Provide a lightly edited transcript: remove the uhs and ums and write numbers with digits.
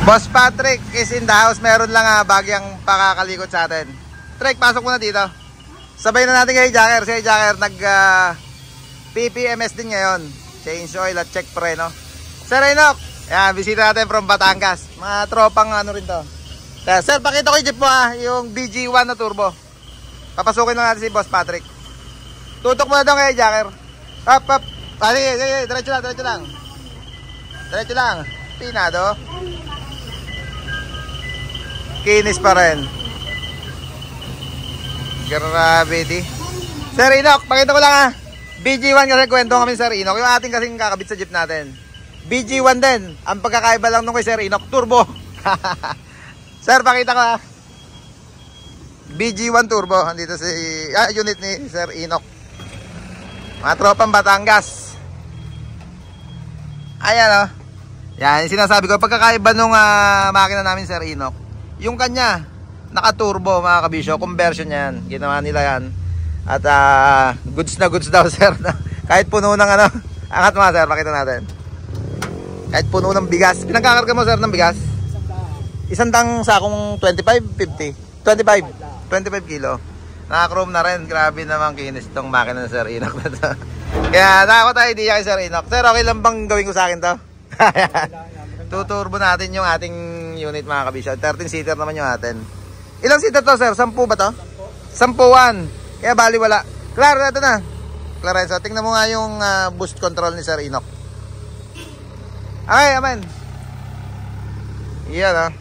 Boss Patrick is in the house. Meron lang bagyang pakakalikot sa atin. Trek, pasok muna dito. Sabay na natin kay Jacker. Si Jacker nag PPMS din ngayon. Change oil at check preno. Sir Enoch, yan, bisita natin from Batangas. Mga tropang ano rin to. Kaya, sir, pakita ko yung jeep mo yung BG1 na turbo. Papasukin lang natin si Boss Patrick. Tutok muna doon kay Jacker. Up, up. Sige, diretso lang, diretso lang. Diretso lang. Pinado. Kinis pa rin. Grabe di. Sir Enoch, pakita ko lang BG1 kasi kwento kami Sir Enoch. Yung ating kasing kakabit sa jeep natin. BG1 din. Ang pagkakaiba lang nung kay Sir Enoch, turbo. Sir, pakita ko BG1 turbo. Andito si unit ni Sir Enoch. Mga tropang Batangas. Ayan Yan, yung sinasabi ko, pagkakaiba nung makina namin Sir Enoch. Yung kanya, naka-turbo mga kabisyo, conversion yan. Ginawa nila yan. At goods na goods daw sir. Kahit puno ng angat mo sir, pakita natin. Kahit puno ng bigas. Pinagkakarga mo sir ng bigas? Isang tang sakong 25, 50? 25 kilo. Naka-chrome na rin. Grabe naman kinis tong makina ng Sir Enoch na to. Kaya nakakot tayo idea kay Sir Enoch. Sir, okay lang bang gawin ko sa akin to? Tuturbo natin yung ating unit mga kabisyo. 13-seater naman yung atin. Ilang seater to sir? 10 ba to? 10-1. Kaya bali wala. Klaro, ito na. Klaro, so tingnan mo nga yung boost control ni Sir Enoch. Okay, amen. Iyan